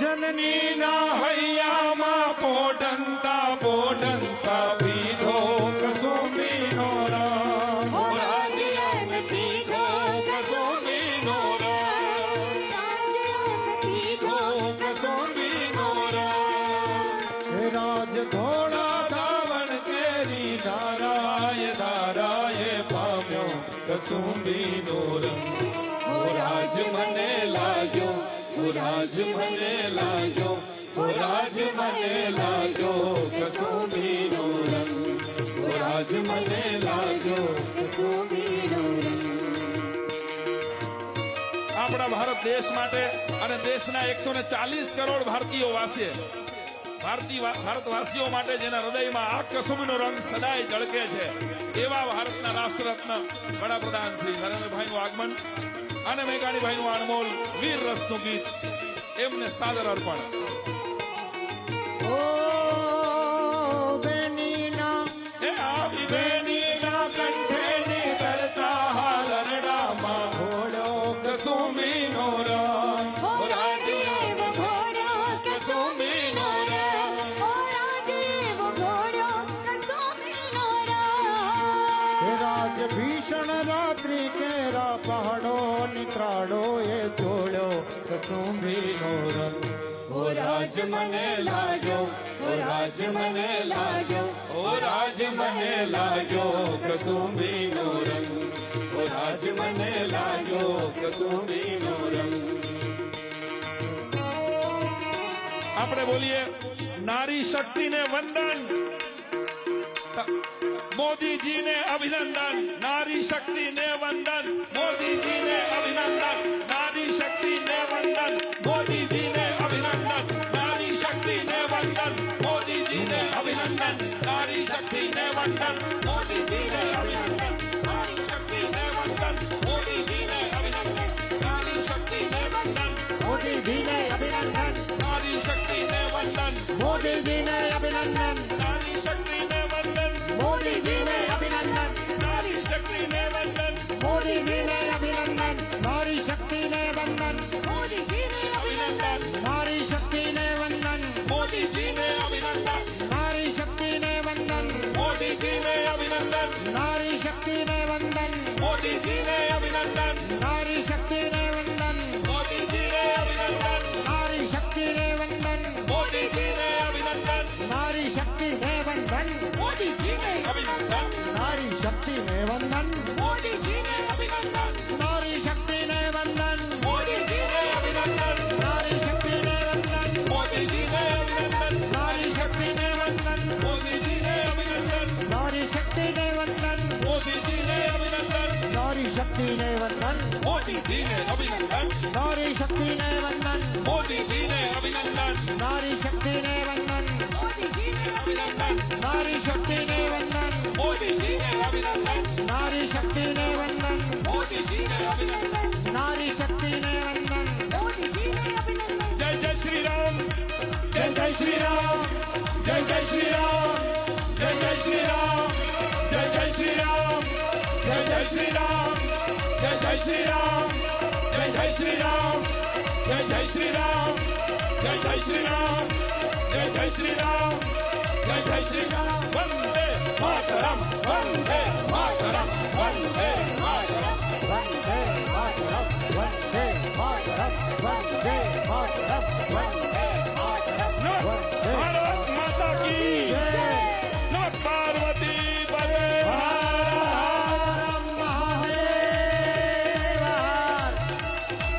જનની ના હૈયામાં પોઢંતા પોઢંતા પીધો કસુંબીનો રંગ. પીધો કસુંબીનો રંગ. પીધો કસુંબીનો રંગ. રાજ ધોળા ધાવણ કેરી ધારાય ધારાય પામ્યો કસુંબીનો રંગ. રાજ મને લાગ્યો, રાજ મને લાગ્યો, રાજ મને લાગ્યો કસુંબીનો રંગ. રાજ મને લાગ્યો કસુંબીનો રંગ. આપણા ભારત દેશ માટે અને દેશના 140 કરોડ ભારતીયો વાસીએ ભારતવાસીઓ માટે જેના હૃદયમાં આ કસુંબીનો રંગ સદાય ઝળકે છે એવા ભારતના રાષ્ટ્રરત્ન વડાપ્રધાન શ્રી નરેન્દ્રભાઈનું આગમન અને મેઘાણીભાઈનું અનમોલ વીર રસનું ગીત એમને સાદર અર્પણ. ઓ બેનીના એ આવી બેનીના કંઠે નીકળતા હાલરડામાં ઘોડો કસુંબીનો રંગ. કસુંબીનો રાજ ભીષણ રાત્રિ કેરા પહાડો નિત્રાડો એ જોડ્યો કસુંબીનો રંગ. ઓ રાજ મને લાગ્યો, ઓ રાજ મને લાગ્યો, ઓ રાજ મને લાગ્યો કસુંબીનો રંગ. ઓ રાજ મને લાગ્યો કસુંબીનો રંગ. આપણે બોલીએ નારી શક્તિને વંદન, મોદીજીને અભિનંદન. નારી શક્તિને વંદન, મોદીજીને અભિનંદન. નારી શક્તિને વંદન, મોદીજીને અભિનંદન. નારી શક્તિને વંદન, મોદીજીને અભિનંદન. નારી શક્તિને વંદન, મોદીજીને અભિનંદન. નારી શક્તિને વંદન, મોદીજીને અભિનંદન. નારી શક્તિને વંદન, મોદીજીને અભિનંદન. નારી શક્તિને વંદન, મોદીજીને અભિનંદન. નારી શક્તિને વંદન, મોદીજીને અભિનંદન. નારી શક્તિને વંદન, મોદીજીને અભિનંદન. નારી શક્તિને વંદન. મોદીજીને અભિનંદન. નારી શક્તિને વંદન. મોદીજીને અભિનંદન. નારી શક્તિને વંદન. મોદીજીને અભિનંદન. નારી શક્તિને વંદન. મોદીજીને અભિનંદન. નારી શક્તિને વંદન. મોદીજીને અભિનંદન. નારી શક્તિને વંદન. મોદીજીને અભિનંદન. નારી શક્તિને વંદન. મોદીજીને અભિનંદન. નારી શક્તિને વંદન. મોદીજીને અભિનંદન. નારી શક્તિને વંદન. મોદીજીને અભિનંદન. નારી શક્તિને વંદન. મોદીજીને અભિનંદન. નારી શક્તિને વંદન. મોદીજીને અભિનંદન. નારી શક્તિને વંદન. મોદીજીને અભિનંદન. નારી શક્તિને વંદન. મોદીજીને અભિનંદન. નારી શક્તિને વંદન. મોદીજીને અભિનંદન. નારી શક્તિને વંદન. મોદીજીને અભિનંદન. નારી શક્તિને વંદન. મોદીજીને અભિનંદન. નારી શક્તિને વંદન. મોદીજીને અભિનંદન. નારી શક્તિને વંદન. મોદીજીને અભિનંદન. જય જય શ્રી રામ, જય જય શ્રી રામ, જય જય શ્રી રામ, જય જય શ્રી રામ, જય જય શ્રી રામ, જય જય શ્રી રામ, જય જય શ્રી રામ, જય જય શ્રી રામ, જય જય શ્રી રામ, જય જય શ્રી રામ, જય જય શ્રી રામ, જય જય શ્રી રામ. વંદે માતરમ, વંદે માતરમ, વંદે માતરમ. વંદે માતરમ. વંદે માતરમ. વંદે માતરમ. વંદે માતરમ. વંદે ભારત માતા કી જય. નમઃ પાર્વતી પદે. હર હર મહાદેવ.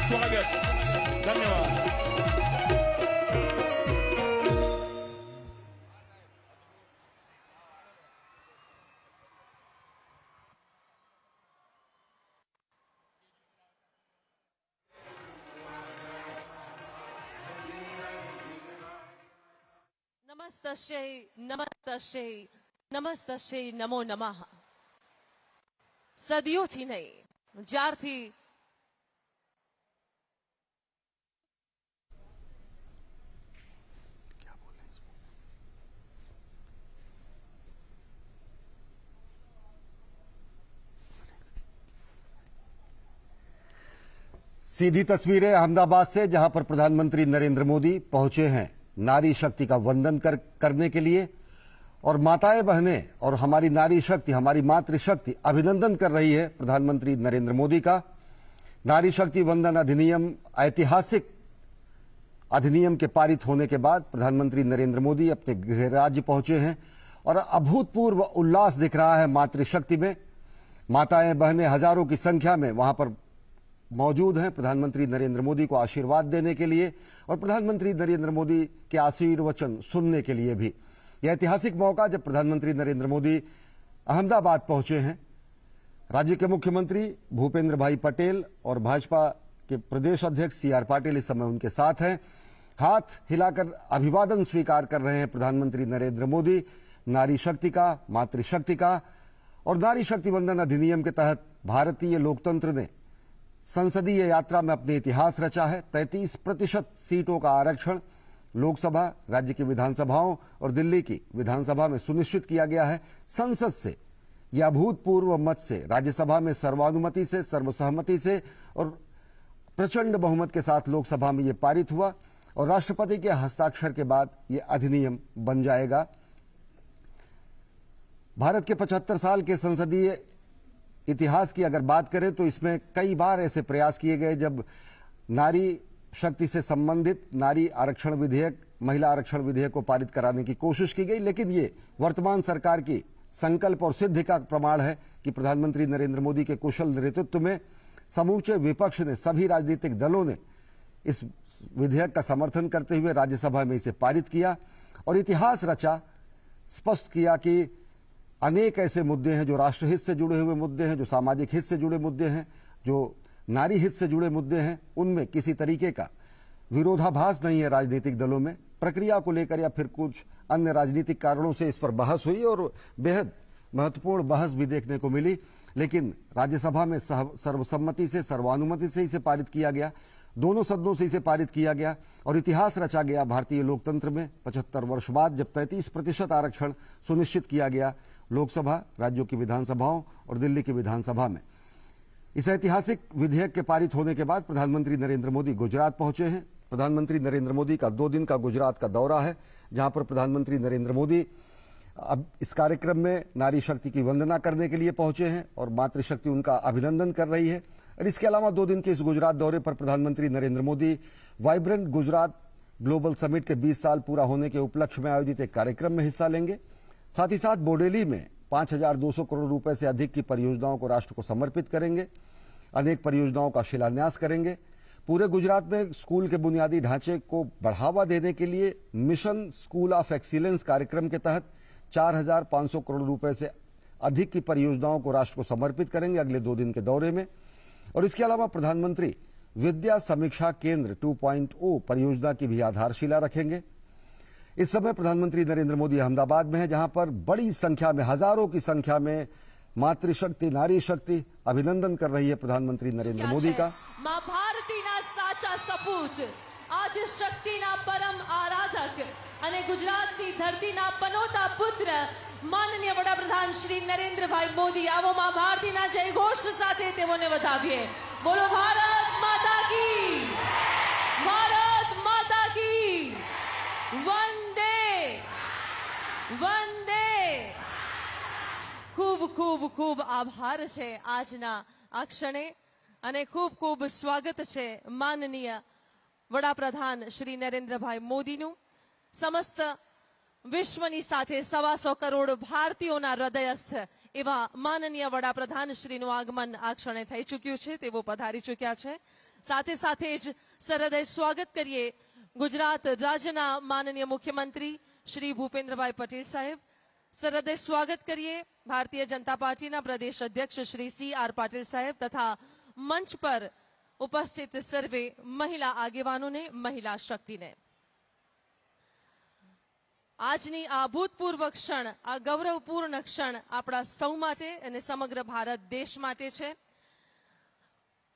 સ્વાગત, ધન્યવાદ. નમસ્તસ્યૈ નમસ્તસ્યૈ નમસ્તસ્યૈ નમો નમઃ. સદીઓથી નહીં, જ્યારથી सीधी तस्वीरें अहमदाबाद से, जहां पर प्रधानमंत्री नरेंद्र मोदी पहुंचे हैं नारी शक्ति का वंदन करने के लिए। और माताएं बहनें और हमारी नारी शक्ति, हमारी मातृशक्ति अभिनंदन कर रही है प्रधानमंत्री नरेंद्र मोदी का। नारी शक्ति वंदन अधिनियम, ऐतिहासिक अधिनियम के पारित होने के बाद प्रधानमंत्री नरेंद्र मोदी अपने गृह राज्य पहुंचे हैं और अभूतपूर्व उल्लास दिख रहा है मातृशक्ति में। माताएं बहनें हजारों की संख्या में वहां पर मौजूद हैं प्रधानमंत्री नरेंद्र मोदी को आशीर्वाद देने के लिए और प्रधानमंत्री नरेंद्र मोदी के आशीर्वचन सुनने के लिए भी। यह ऐतिहासिक मौका जब प्रधानमंत्री नरेंद्र मोदी अहमदाबाद पहुंचे हैं। राज्य के मुख्यमंत्री भूपेंद्र भाई पटेल और भाजपा के प्रदेश अध्यक्ष CR पाटिल इस समय उनके साथ हैं। हाथ हिलाकर अभिवादन स्वीकार कर रहे हैं प्रधानमंत्री नरेंद्र मोदी नारी शक्ति का, मातृशक्ति का। और नारी शक्ति वंदन अधिनियम के तहत भारतीय लोकतंत्र ने संसदीय यात्रा में अपने इतिहास रचा है। 33% सीटों का आरक्षण लोकसभा, राज्य की विधानसभाओं और दिल्ली की विधानसभा में सुनिश्चित किया गया है। संसद से यह अभूतपूर्व मत से, राज्यसभा में सर्वानुमति से, सर्वसहमति से और प्रचंड बहुमत के साथ लोकसभा में यह पारित हुआ और राष्ट्रपति के हस्ताक्षर के बाद यह अधिनियम बन जाएगा। भारत के 75 साल के संसदीय इतिहास की अगर बात करें तो इसमें कई बार ऐसे प्रयास किए गए जब नारी शक्ति से संबंधित नारी आरक्षण विधेयक, महिला आरक्षण विधेयक को पारित कराने की कोशिश की गई। लेकिन ये वर्तमान सरकार की संकल्प और सिद्धि का प्रमाण है कि प्रधानमंत्री नरेंद्र मोदी के कुशल नेतृत्व में समूचे विपक्ष ने, सभी राजनीतिक दलों ने इस विधेयक का समर्थन करते हुए राज्यसभा में इसे पारित किया और इतिहास रचा, स्पष्ट किया कि अनेक ऐसे मुद्दे हैं जो राष्ट्रहित से जुड़े हुए मुद्दे हैं, जो सामाजिक हित से जुड़े मुद्दे हैं, जो नारी हित से जुड़े मुद्दे हैं, उनमें किसी तरीके का विरोधाभास नहीं है राजनीतिक दलों में। प्रक्रिया को लेकर या फिर कुछ अन्य राजनीतिक कारणों से इस पर बहस हुई और बेहद महत्वपूर्ण बहस भी देखने को मिली। लेकिन राज्यसभा में सर्वसम्मति से, सर्वानुमति से इसे पारित किया गया, दोनों सदनों से इसे पारित किया गया और इतिहास रचा गया भारतीय लोकतंत्र में। 75 वर्ष बाद जब 33% आरक्षण सुनिश्चित किया गया लोकसभा, राज्यों की विधानसभाओं और दिल्ली की विधानसभा में। इस ऐतिहासिक विधेयक के पारित होने के बाद प्रधानमंत्री नरेंद्र मोदी गुजरात पहुंचे हैं। प्रधानमंत्री नरेंद्र मोदी का 2 दिन का गुजरात का दौरा है, जहां पर प्रधानमंत्री नरेंद्र मोदी अब इस कार्यक्रम में नारी शक्ति की वंदना करने के लिए पहुंचे हैं और मातृशक्ति उनका अभिनंदन कर रही है। और इसके अलावा 2 दिन के इस गुजरात दौरे पर प्रधानमंत्री Narendra Modi vibrant Gujarat global summit के 20 साल पूरा होने के उपलक्ष्य में आयोजित एक कार्यक्रम में हिस्सा लेंगे। साथ ही साथ बोडेली में 5,200 करोड़ रुपए से अधिक की परियोजनाओं को राष्ट्र को समर्पित करेंगे। अनेक परियोजनाओं का शिलान्यास करेंगे। पूरे गुजरात में स्कूल के बुनियादी ढांचे को बढ़ावा देने के लिए मिशन स्कूल ऑफ एक्सीलेंस कार्यक्रम के तहत 4,500 करोड़ रुपए से अधिक की परियोजनाओं को राष्ट्र को समर्पित करेंगे अगले 2 दिन के दौरे में। और इसके अलावा प्रधानमंत्री विद्या समीक्षा केंद्र 2.0 परियोजना की भी आधारशिला रखेंगे। इस समय प्रधानमंत्री नरेंद्र मोदी अहमदाबाद में है, जहां पर बड़ी संख्या में, हजारों की संख्या में मातृशक्ति, नारी शक्ति अभिनंदन कर रही है प्रधानमंत्री नरेंद्र मोदी का। मां भारती ना साचा सपूत, आदि शक्ति ना परम आराधक અને ગુજરાતની ધરતીના પનોતા પુત્ર માનનીય વડાપ્રધાન શ્રી નરેન્દ્રભાઈ મોદી, આવો માં ભારતીના જયઘોષ સાથે તેઓને વધાવીએ। બોલો ભારત માતા की, भारत माता की, वंदे वंदे। खूब खूब खूब आभार છે આજના આ ક્ષણે અને ખૂબ ખૂબ સ્વાગત છે માનનીય વડાપ્રધાન શ્રી નરેન્દ્રભાઈ મોદીનું। समस्त विश्वनी साथे 125 करोड़ भारतीयों हृदयस्थ एवं माननीय वडाप्रधान श्रीનું આગમન આ ક્ષણે થઈ ચૂક્યું છે, તેઓ પધારી ચૂક્યા છે। સાથે સાથે જ સરહૃદય સ્વાગત કરીએ ગુજરાત રાજ્યના માનનીય મુખ્યમંત્રી શ્રી ભૂપેન્દ્રભાઈ પટેલ સાહેબ। સરહૃદય સ્વાગત કરીએ ભારતીય જનતા પાર્ટીના પ્રદેશ અધ્યક્ષ શ્રી CR પાટીલ સાહેબ તથા મંચ પર ઉપસ્થિત સર્વે મહિલા આગેવાનોને, મહિલા શક્તિને। આજની આ ભૂતપૂર્વ ક્ષણ, આ ગૌરવપૂર્ણ ક્ષણ આપણા સૌ માટે અને સમગ્ર ભારત દેશ માટે છે।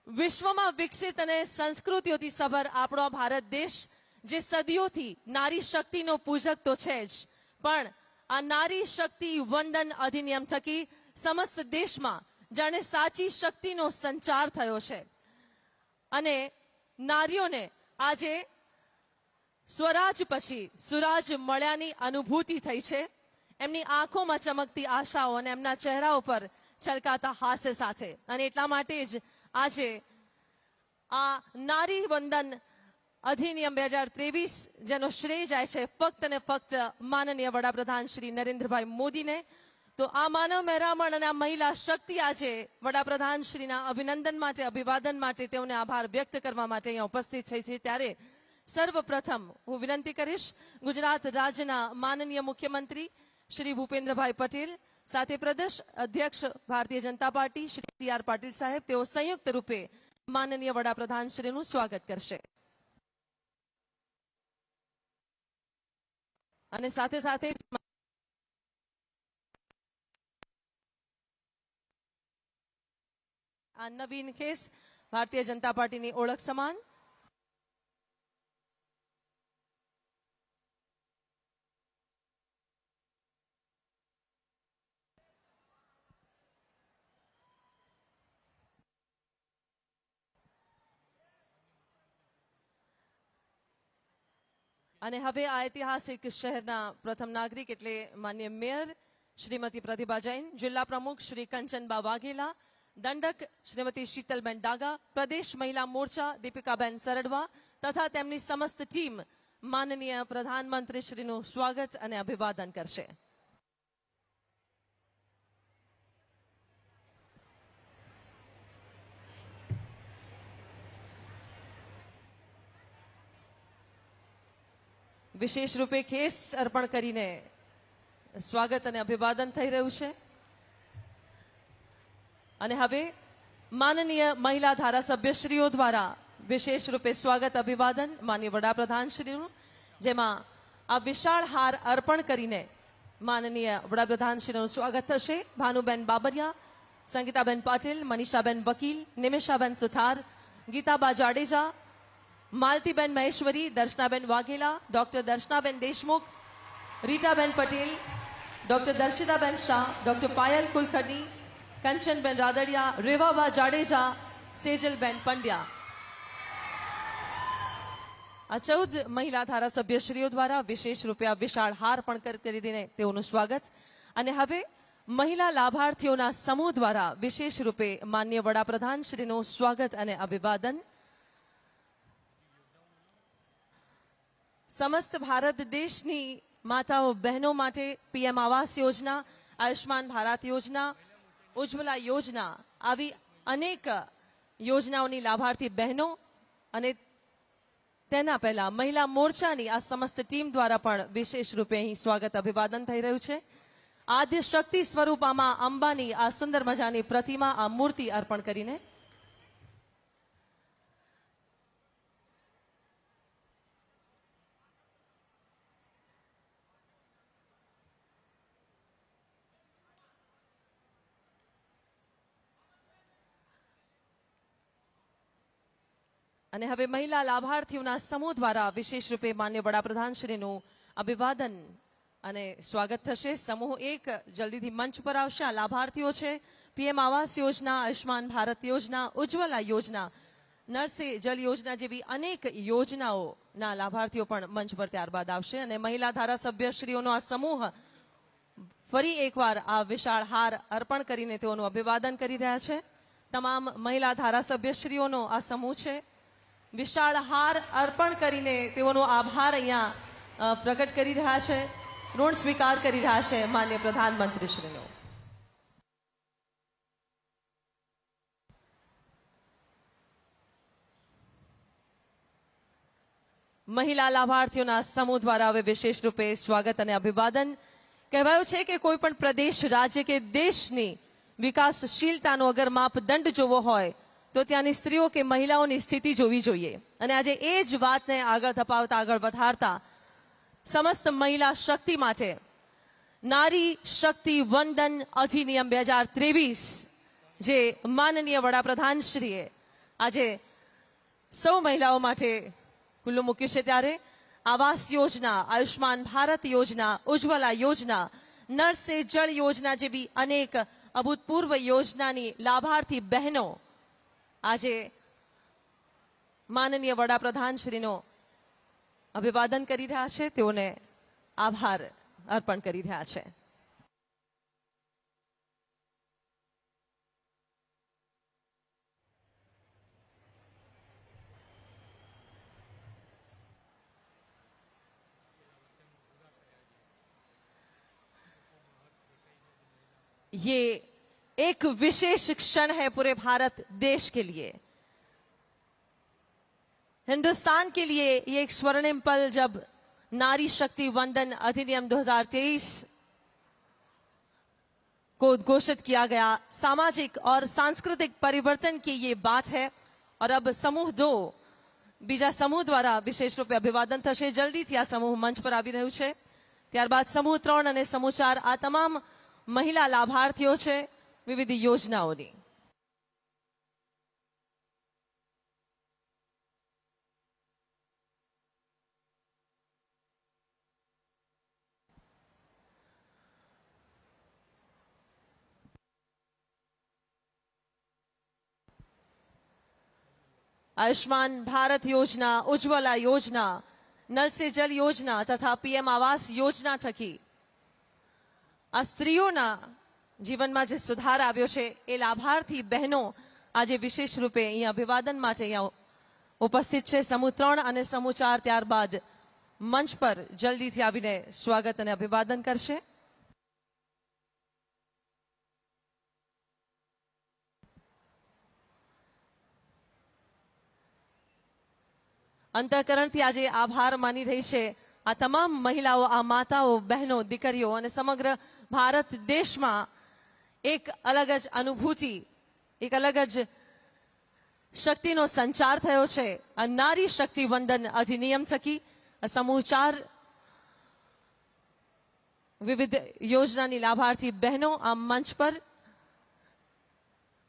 વિશ્વમાં વિકસિત અને સંસ્કૃતિઓથી સભર આપણો ભારત દેશ જે સદીઓથી નારી શક્તિનો પૂજક તો છે જ, પણ આ નારી શક્તિ વંદન અધિનિયમ થકી સમસ્ત દેશમાં જાણે સાચી શક્તિનો સંચાર થયો છે। અને નારીઓને આજે સ્વરાજ પછી સુરાજ મળ્યાની અનુભૂતિ થઈ છે. એમની આંખોમાં ચમકતી આશાઓ અને એમના ચહેરા ઉપર છલકાતા હાસ્ય સાથે. અને એટલા માટે જ આજે આ નારી વંદન અધિનિયમ 2023 જેનો શ્રેય જાય છે ફક્ત અને ફક્ત માનનીય વડાપ્રધાન શ્રી નરેન્દ્રભાઈ મોદીને. તો આ માનવ મહેરામણ અને આ મહિલા શક્તિ આજે વડાપ્રધાન શ્રીના અભિનંદન માટે, અભિવાદન માટે, તેઓને આભાર વ્યક્ત કરવા માટે અહીંયા ઉપસ્થિત થઈ છે. ત્યારે સર્વપ્રથમ હું વિનંતી કરીશ ગુજરાત રાજ્યના માનનીય મુખ્યમંત્રી શ્રી ભૂપેન્દ્રભાઈ પટેલ સાથે પ્રદેશ અધ્યક્ષ ભારતીય જનતા પાર્ટી શ્રી સી.આર. પાટીલ સાહેબ, તેઓ સંયુક્ત રૂપે માનનીય વડાપ્રધાન શ્રીનું સ્વાગત કરશે. અને સાથે સાથે આ નવીન કેસ ભારતીય જનતા પાર્ટીની ઓળખ સમાન. અને હવે આ ઐતિહાસિક શહેરના પ્રથમ નાગરિક એટલે માન્ય મેયર શ્રીમતી પ્રતિભા જૈન, જિલ્લા પ્રમુખ શ્રી કંચનબા વાઘેલા, દંડક શ્રીમતી શીતલબેન ડાગા, પ્રદેશ મહિલા મોરચા દીપિકાબેન સરડવા તથા તેમની સમસ્ત ટીમ માનનીય પ્રધાનમંત્રી શ્રીનું સ્વાગત અને અભિવાદન કરશે. વિશેષ રૂપે કેસ અર્પણ કરીને સ્વાગત અને અભિવાદન થઈ રહ્યું છે. અને હવે માનનીય મહિલા ધારાસભ્યશ્રીઓ દ્વારા વિશેષ રૂપે સ્વાગત અભિવાદન માનનીય વડાપ્રધાન શ્રીનું, જેમાં આ વિશાળ હાર અર્પણ કરીને માનનીય વડાપ્રધાન શ્રીનું સ્વાગત થશે. ભાનુબેન બાબરિયા, સંગીતાબેન પાટીલ, મનીષાબેન વકીલ, નિમિષાબેન સુથાર, ગીતાબા જાડેજા, માલતીબેન મહેશ્વરી, દર્શનાબેન વાઘેલા, ડોક્ટર દર્શનાબેન દેશમુખ, રીટાબેન પટેલ, ડોક્ટર દર્શિતાબેન શાહ, ડોક્ટર પાયલ કુલકર્ણી, કંચનબેન રાદડિયા, રેવાબા જાડેજા, સેજલબેન પંડ્યા. આ 14 મહિલા ધારાસભ્યશ્રીઓ દ્વારા વિશેષ રૂપે આ વિશાળ હાર પણ કરીને તેઓનું સ્વાગત. અને હવે મહિલા લાભાર્થીઓના સમૂહ દ્વારા વિશેષ રૂપે માનનીય વડાપ્રધાન શ્રીનું સ્વાગત અને અભિવાદન. સમસ્ત ભારત દેશની માતાઓ બહેનો માટે પીએમ આવાસ યોજના, આયુષ્માન ભારત યોજના, ઉજ્જવલા યોજના, આવી અનેક યોજનાઓની લાભાર્થી બહેનો અને તેના પહેલા મહિલા મોરચાની આ સમસ્ત ટીમ દ્વારા પણ વિશેષ રૂપે અહીં સ્વાગત અભિવાદન થઈ રહ્યું છે. આદ્ય શક્તિ સ્વરૂપામાં અંબાની આ સુંદર મજાની પ્રતિમા, આ મૂર્તિ અર્પણ કરીને અને હવે મહિલા લાભાર્થીઓના સમૂહ દ્વારા વિશેષ રૂપે માન્ય વડાપ્રધાન શ્રીનું અભિવાદન અને સ્વાગત થશે. સમૂહ 1 જલ્દીથી મંચ પર આવશે. આ લાભાર્થીઓ છે પીએમ આવાસ યોજના, આયુષ્માન ભારત યોજના, ઉજ્જવલા યોજના, નળ સે જલ યોજના જેવી અનેક યોજનાઓના લાભાર્થીઓ પણ મંચ પર ત્યારબાદ આવશે. અને મહિલા ધારાસભ્યશ્રીઓનો આ સમૂહ ફરી એકવાર આ વિશાળ હાર અર્પણ કરીને તેઓનું અભિવાદન કરી રહ્યા છે. તમામ મહિલા ધારાસભ્યશ્રીઓનો આ સમૂહ છે. વિશાળ હાર અર્પણ કરીને તેઓનો આભાર અહીંયા પ્રગટ કરી રહ્યા છે, ઋણ સ્વીકાર કરી રહ્યા છે માન્ય પ્રધાનમંત્રી શ્રીનો. મહિલા લાભાર્થીઓના સમૂહ દ્વારા હવે વિશેષ રૂપે સ્વાગત અને અભિવાદન. કહેવાયું છે કે કોઈ પણ પ્રદેશ, રાજ્ય કે દેશની વિકાસશીલતાનો અગર માપદંડ જોવો હોય તો ત્યાંની સ્ત્રીઓ કે મહિલાઓની સ્થિતિ જોવી જોઈએ. અને આજે એ જ વાતને આગળ ધપાવતા, આગળ વધારતા સમસ્ત મહિલા શક્તિ માટે નારી શક્તિ વંદન અધિનિયમ 2023 જે માનનીય વડાપ્રધાનશ્રીએ આજે સૌ મહિલાઓ માટે ખુલ્લું મૂક્યું છે, ત્યારે આવાસ યોજના, આયુષ્માન ભારત યોજના, ઉજ્જવલા યોજના, નળ સે જળ યોજના જેવી અનેક અભૂતપૂર્વ યોજનાની લાભાર્થી બહેનો આજે માનનીય વડાપ્રધાન શ્રીનો અભિવાદન કરી રહ્યા છે, તેઓને આભાર અર્પણ કરી રહ્યા છે. ये एक विशेष क्षण है पूरे भारत देश के लिए, हिंदुस्तान के लिए ये एक स्वर्णिम पल जब नारी शक्ति वंदन अधिनियम 2023 को उद्घोषित किया गया. सामाजिक और सांस्कृतिक परिवर्तन की ये बात है. और अब समूह 2 बीजा समूह द्वारा विशेष रूपे अभिवादन થશે. જલ્દીથી આ સમૂહ મંચ પર આવી રહ્યું છે. ત્યારબાદ સમૂહ 3 અને સમૂહ 4 આ તમામ મહિલા લાભાર્થીઓ છે વિવિધ યોજનાઓની. आयुष्मान भारत योजना, उज्ज्वला योजना, नल से जल योजना तथा पीएम आवास योजना थकी आ स्त्रीओना जीवનમાં જે સુધાર આવ્યો છે એ લાભાર્થી બહેનો આજે વિશેષ રૂપે અહીંયા અભિવાદન માટે અહીંયા ઉપસ્થિત છે. સમૂહ 3 અને સમૂહ 4 ત્યારબાદ મંચ પર જલ્દીથી આવીને સ્વાગત અને અભિવાદન કરશે. અંતઃકરણથી આજે આભાર માની રહી છે આ તમામ મહિલાઓ, આ માતાઓ, બહેનો, દીકરીઓ અને સમગ્ર ભારત દેશમાં એક અલગ જ અનુભૂતિ, એક અલગ જ શક્તિનો સંચાર થયો છે આ નારી શક્તિ વંદન અધિનિયમ થકી. સમૂહ 4 વિવિધ યોજનાની લાભાર્થી બહેનો આ મંચ પર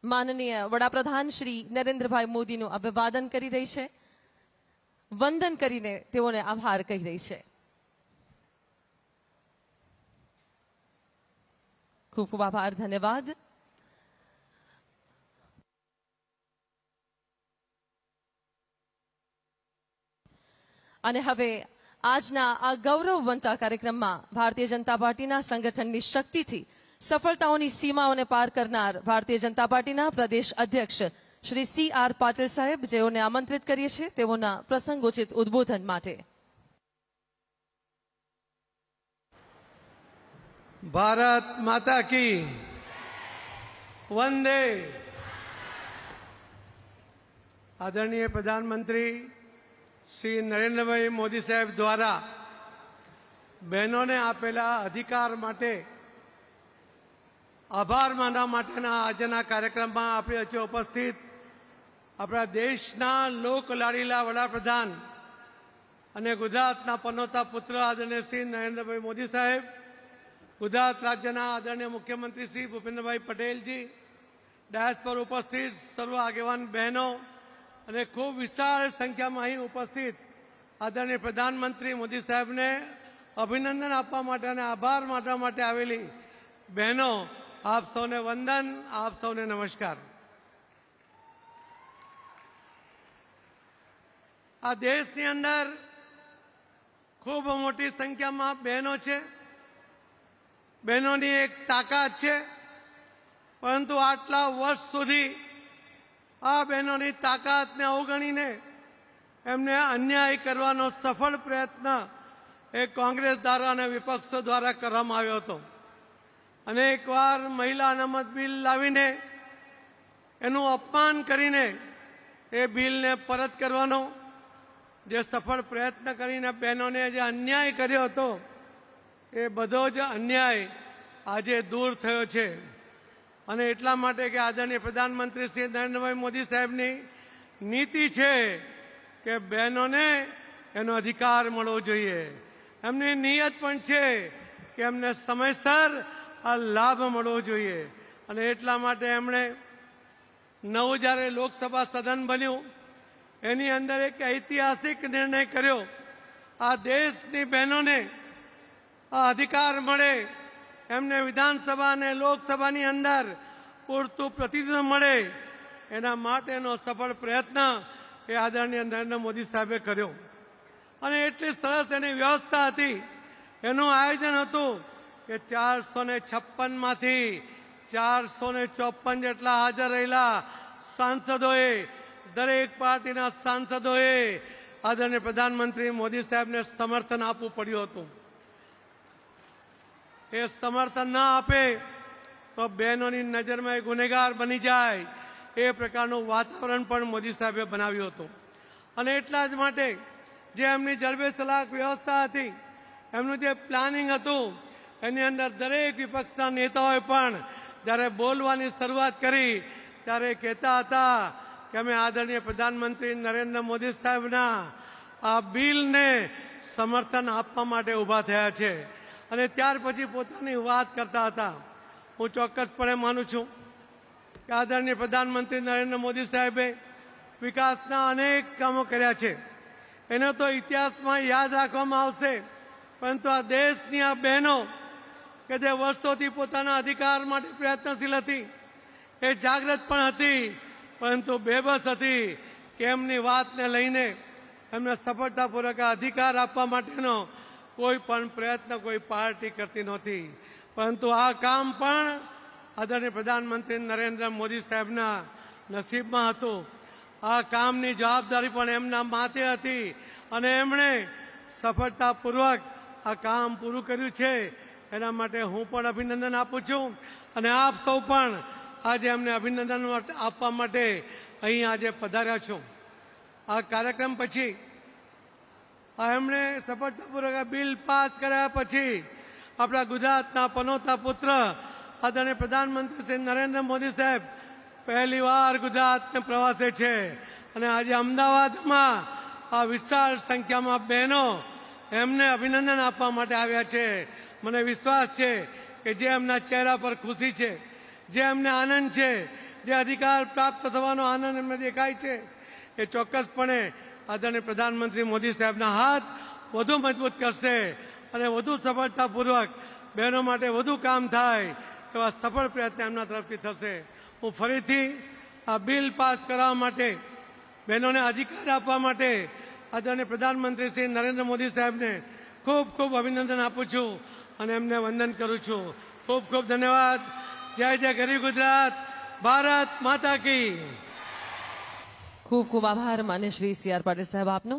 માનનીય વડાપ્રધાન શ્રી નરેન્દ્રભાઈ મોદીનું અભિવાદન કરી રહી છે, વંદન કરીને તેઓને આભાર કહી રહી છે. ખૂબ ખૂબ આભાર, ધન્યવાદ. અને હવે આજના આ ગૌરવવંતા કાર્યક્રમમાં ભારતીય જનતા પાર્ટીના સંગઠનની શક્તિથી સફળતાઓની સીમાઓને પાર કરનાર ભારતીય જનતા પાર્ટીના પ્રદેશ અધ્યક્ષ શ્રી CR પાટીલ સાહેબ, જેઓને આમંત્રિત કરીએ છીએ તેઓના પ્રસંગોચિત ઉદ્બોધન માટે. भारत माता की वंदे. आदरणीय प्रधानमंत्री श्री नरेंद्रभाई मोदी साहेब द्वारा બહેનોને આપેલા અધિકાર માટે આભાર માનવા માટેના આજના કાર્યક્રમમાં આપણી વચ્ચે ઉપસ્થિત આપણા દેશના લોકલાડીલા વડાપ્રધાન અને ગુજરાતના પનોતા પુત્ર આદરણીય શ્રી નરેન્દ્રભાઈ મોદી સાહેબ, ગુજરાત રાજ્યના આદરણીય મુખ્યમંત્રી શ્રી ભૂપેન્દ્રભાઈ પટેલજી, ડાયસ પર ઉપસ્થિત સર્વ આગેવાન બહેનો અને ખૂબ વિશાળ સંખ્યામાં અહીં ઉપસ્થિત આદરણીય પ્રધાનમંત્રી મોદી સાહેબને અભિનંદન આપવા માટે અને આભાર માનવા માટે આવેલી બહેનો, આપ સૌને વંદન, આપ સૌને નમસ્કાર. આ દેશની અંદર ખૂબ મોટી સંખ્યામાં બહેનો છે, બહેનોની એક તાકાત છે, પરંતુ આટલા વર્ષ સુધી આ બહેનોની તાકાતને અવગણીને એમને અન્યાય કરવાનો સફળ પ્રયત્ન એ કોંગ્રેસ દ્વારા અને વિપક્ષો દ્વારા કરવામાં આવ્યો હતો. અનેકવાર મહિલા અનામત બિલ લાવીને એનું અપમાન કરીને એ બિલને પરત કરવાનો જે સફળ પ્રયત્ન કરીને બહેનોને જે અન્યાય કર્યો હતો એ બધો જ અન્યાય આજે દૂર થયો છે. અને એટલા માટે કે આદરણીય પ્રધાનમંત્રી શ્રી નરેન્દ્રભાઈ મોદી સાહેબની નીતિ છે કે બહેનોને એનો અધિકાર મળવો જોઈએ. એમની નિયત પણ છે કે એમને સમયસર આ લાભ મળવો જોઈએ. અને એટલા માટે એમણે નવું જ્યારે લોકસભા સદન બન્યું એની અંદર એક ઐતિહાસિક નિર્ણય કર્યો, આ દેશની બહેનોને આ અધિકાર મળે, એમને વિધાનસભા અને લોકસભાની અંદર પૂરતું પ્રતિનિધિત્વ મળે, એના માટેનો સફળ પ્રયત્ન એ આદરણીય નરેન્દ્ર મોદી સાહેબે કર્યો અને એટલી સરસ એની વ્યવસ્થા હતી, એનું આયોજન હતું કે 456 માંથી 454 જેટલા હાજર રહેલા સાંસદોએ, દરેક પાર્ટીના સાંસદોએ આદરણીય પ્રધાનમંત્રી મોદી સાહેબને સમર્થન આપવું પડ્યું હતું. એ સમર્થન ના આપે તો બહેનોની નજરમાં એ ગુનેગાર બની જાય, એ પ્રકારનું વાતાવરણ પણ મોદી સાહેબે બનાવ્યું હતું. અને એટલા જ માટે જે એમની જડબે સલાક વ્યવસ્થા હતી, એમનું જે પ્લાનિંગ હતું, એની અંદર દરેક વિપક્ષના નેતાઓએ પણ જ્યારે બોલવાની શરૂઆત કરી ત્યારે કહેતા હતા કે અમે આદરણીય પ્રધાનમંત્રી નરેન્દ્ર મોદી સાહેબના આ બિલને સમર્થન આપવા માટે ઊભા થયા છે. અને ત્યાર પછી પોતાની વાત કરતા હતા. હું ચોક્કસપણે માનું છું કે આદરણીય પ્રધાનમંત્રી નરેન્દ્ર મોદી સાહેબે વિકાસના અનેક કામો કર્યા છે. એને તો ઇતિહાસમાં યાદ રાખવામાં આવશે, પરંતુ આ દેશની આ બહેનો કે જે વર્ષોથી પોતાના અધિકાર માટે પ્રયત્નશીલ હતી, એ જાગૃત પણ હતી, પરંતુ બેબસ હતી કે એમની વાતને લઈને એમને સફળતાપૂર્વક અધિકાર આપવા માટેનો કોઈ પણ પ્રયત્ન કોઈ પાર્ટી કરતી નહોતી. પરંતુ આ કામ પણ આદરણીય પ્રધાનમંત્રી નરેન્દ્ર મોદી સાહેબના નસીબમાં હતું. આ કામની જવાબદારી પણ એમના માથે હતી અને એમણે સફળતાપૂર્વક આ કામ પૂરું કર્યું છે. એના માટે હું પણ અભિનંદન આપું છું અને આપ સૌ પણ આજે અમને અભિનંદન આપવા માટે અહીં આજે પધાર્યા છો. આ કાર્યક્રમ પછી એમણે સફળતાપૂર્વક બિલ પાસ કર્યા પછી આપણા ગુજરાતના પનોતા પુત્ર આદરણીય પ્રધાનમંત્રી શ્રી નરેન્દ્ર મોદી સાહેબ પહેલી વાર ગુજરાતને પ્રવાસે છે અને આજે અમદાવાદમાં આ વિશાળ સંખ્યામાં બહેનો એમને અભિનંદન આપવા માટે આવ્યા છે. મને વિશ્વાસ છે કે જે એમના ચહેરા પર ખુશી છે, જે એમને આનંદ છે, જે અધિકાર પ્રાપ્ત થવાનો આનંદ એમને દેખાય છે, એ ચોક્કસપણે આદરણીય પ્રધાનમંત્રી મોદી સાહેબના હાથ વધુ મજબૂત કરશે અને વધુ સફળતાપૂર્વક બહેનો માટે વધુ કામ થાય એવા સફળ પ્રયત્ન એમના તરફથી થશે. હું ફરીથી આ બિલ પાસ કરવા માટે, બહેનોને અધિકાર આપવા માટે આદરણીય પ્રધાનમંત્રી શ્રી નરેન્દ્ર મોદી સાહેબને ખૂબ ખૂબ અભિનંદન આપું છું અને એમને વંદન કરું છું. ખૂબ ખૂબ ધન્યવાદ. જય જય ગરીબ ગુજરાત. ભારત માતા કી. ખૂબ ખૂબ આભાર માન્ય શ્રી સી.આર. પાટીલ સાહેબ આપનો.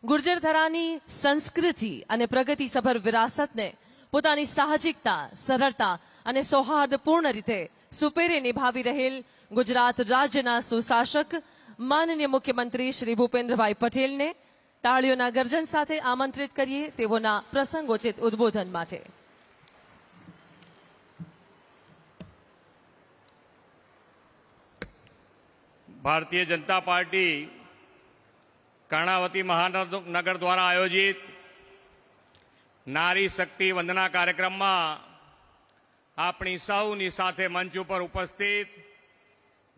ગુર્જર ધરાની સંસ્કૃતિ અને પ્રગતિસભર વિરાસતને પોતાની સાહજિકતા, સરળતા અને સૌહાર્દપૂર્ણ રીતે સુપેરે નિભાવી રહેલ ગુજરાત રાજ્યના સુશાસક માનનીય મુખ્યમંત્રી શ્રી ભૂપેન્દ્રભાઈ પટેલને તાળીઓના ગર્જન સાથે આમંત્રિત કરીએ તેઓના પ્રસંગોચિત ઉદ્બોધન માટે. ભારતીય જનતા પાર્ટી કર્ણાવતી મહાનગર દ્વારા આયોજિત નારી શક્તિ વંદના કાર્યક્રમમાં આપણી સૌની સાથે મંચ ઉપર ઉપસ્થિત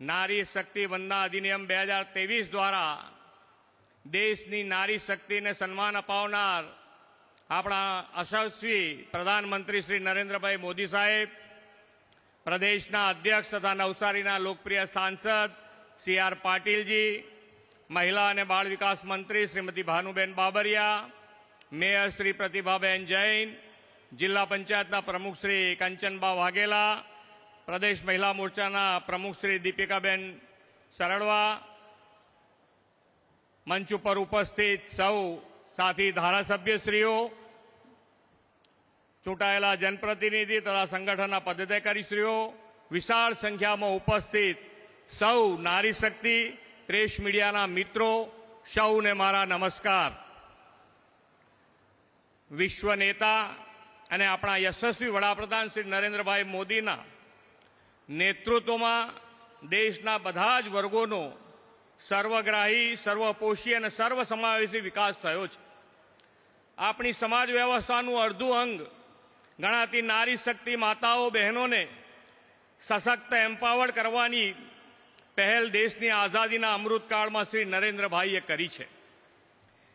નારી શક્તિ વંદના અધિનિયમ 2023 દ્વારા દેશની નારી શક્તિને સન્માન અપાવનાર આપણા યશસ્વી પ્રધાનમંત્રી શ્રી નરેન્દ્રભાઈ મોદી સાહેબ, પ્રદેશના અધ્યક્ષ તથા નવસારીના લોકપ્રિય સાંસદ સી.આર. પાટીલજી, મહિલા અને બાળ વિકાસ મંત્રી શ્રીમતી ભાનુબેન બાબરિયા, મેયર શ્રી પ્રતિભાબેન જૈન, જિલ્લા પંચાયતના પ્રમુખ શ્રી કંચનબા વાઘેલા, પ્રદેશ મહિલા મોરચાના પ્રમુખ શ્રી દીપિકાબેન સરળવા, મંચ ઉપર ઉપસ્થિત સૌ સાથી ધારાસભ્યશ્રીઓ, ચૂંટાયેલા જનપ્રતિનિધિ તથા સંગઠનના પદાધિકારીશ્રીઓ, વિશાળ સંખ્યામાં ઉપસ્થિત સૌ નારી શક્તિ પ્રેસ મીડિયાના મિત્રો, સૌને મારા નમસ્કાર. વિશ્વ નેતા અને આપણા યશસ્વી વડાપ્રધાન શ્રી નરેન્દ્રભાઈ મોદીના નેતૃત્વમાં દેશના બધા જ વર્ગોનો સર્વગ્રાહી, સર્વપોષી અને સર્વસમાવેશી વિકાસ થયો છે. આપણી સમાજ વ્યવસ્થાનું અડધું અંગ ગણાતી નારી શક્તિ માતાઓ બહેનોને સશક્ત એમ્પાવર્ડ કરવાની પહેલ દેશની આઝાદીના અમૃતકાળમાં શ્રી નરેન્દ્રભાઈએ કરી છે.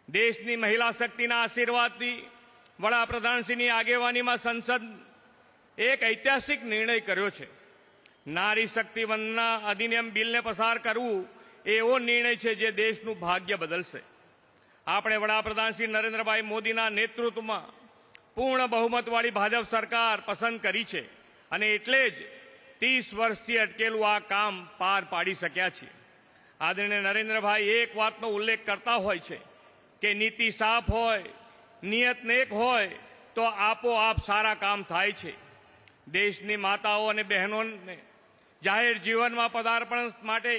દેશની મહિલા શક્તિના આશીર્વાદથી વડાપ્રધાનશ્રીની આગેવાનીમાં સંસદ એક ઐતિહાસિક નિર્ણય કર્યો છે. નારી શક્તિ વંદના અધિનિયમ બિલને પસાર કરવું એ એવો નિર્ણય છે જે દેશનું ભાગ્ય બદલશે. આપણે વડાપ્રધાન શ્રી નરેન્દ્રભાઈ મોદીના નેતૃત્વમાં પૂર્ણ બહુમતવાળી ભાજપ સરકાર પસંદ કરી છે અને એટલે જ 30 વર્ષથી અટકેલું આ કામ પાર પાડી શક્યા છીએ. આદરણીય નરેન્દ્રભાઈ એક વાતનો ઉલ્લેખ કરતા હોય છે કે નીતિ સાફ હોય, નિયત નેક હોય તો આપોઆપ સારા કામ થાય છે. દેશની માતાઓ અને બહેનોને જાહેર જીવનમાં પદાર્પણ માટે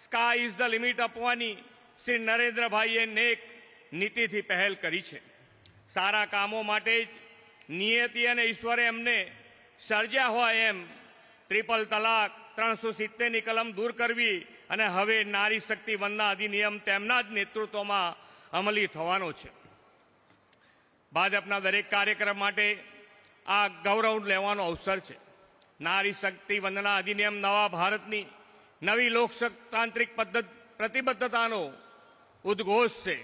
સ્કાય ઇઝ ધ લિમિટ આપવાની શ્રી નરેન્દ્રભાઈએ નેક નીતિથી પહેલ કરી છે. સારા કામો માટે જ નિયતિ અને ઈશ્વરે એમને સર્જ્યા હોય એમ ટ્રિપલ તલાક, 370ની કલમ દૂર કરવી અને હવે નારી શક્તિ વંદના અધિનિયમ તેમના જ નેતૃત્વમાં અમલી થવાનો છે. ભાજપના દરેક કાર્યક્રમ માટે આ ગૌરવ લેવાનો અવસર છે. નારી શક્તિ વંદના અધિનિયમ નવા ભારતની નવી લોકતાંત્રિક પ્રતિબદ્ધતાનો ઉદ્ઘોષ છે.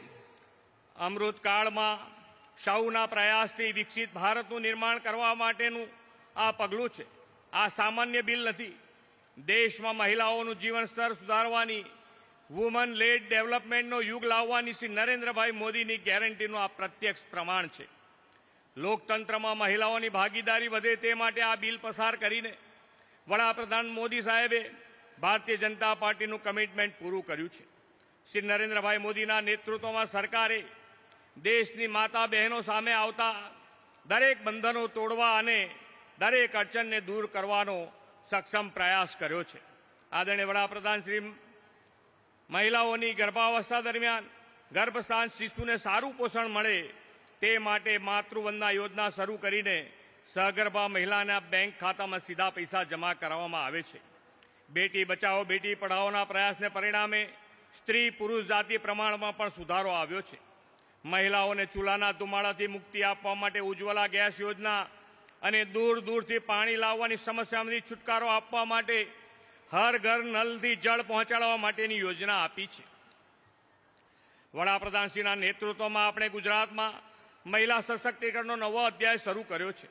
અમૃતકાળમાં સૌના પ્રયાસથી વિકસિત ભારતનું નિર્માણ કરવા માટેનું આ પગલું છે. આ સામાન્ય બિલ નથી. દેશમાં મહિલાઓનું જીવન સ્તર સુધારવાની, વુમન લેડ ડેવલપમેન્ટનો યુગ લાવવાની શ્રી નરેન્દ્રભાઈ મોદીની ગેરંટીનું આ પ્રત્યક્ષ પ્રમાણ છે. લોકતંત્રમાં મહિલાઓની ભાગીદારી વધે તે માટે આ બિલ પસાર કરીને વડાપ્રધાન મોદી સાહેબે ભારતીય જનતા પાર્ટીનું કમિટમેન્ટ પૂરું કર્યું છે. શ્રી નરેન્દ્રભાઈ મોદીના નેતૃત્વમાં સરકારે દેશની માતા બહેનો સામે આવતા દરેક બંધનો તોડવા અને દરેક અડચણને દૂર કરવાનો સક્ષમ પ્રયાસ કર્યો છે. આદરણીય વડાપ્રધાન શ્રી મહિલાઓની ગર્ભાવસ્થા દરમિયાન ગર્ભસ્થાન શિશુને સારું પોષણ મળે તે માટે માતૃવંદના યોજના શરૂ કરીને સગર્ભા મહિલાના બેંક ખાતામાં સીધા પૈસા જમા કરાવવામાં આવે છે. બેટી બચાવો બેટી પઢાઓના પ્રયાસને પરિણામે સ્ત્રી પુરુષ જાતિ પ્રમાણમાં પણ સુધારો આવ્યો છે. મહિલાઓને ચૂલાના ધુમાડાથી મુક્તિ આપવા માટે ઉજ્જવલા ગેસ યોજના અને દૂર દૂરથી પાણી લાવવાની સમસ્યામાંથી છુટકારો આપવા માટે હર ઘર નલથી જળ પહોંચાડવા માટેની યોજના આપી છે. વડાપ્રધાનશ્રીના નેતૃત્વમાં આપણે ગુજરાતમાં મહિલા સશક્તિકરણનો નવો અધ્યાય શરૂ કર્યો છે.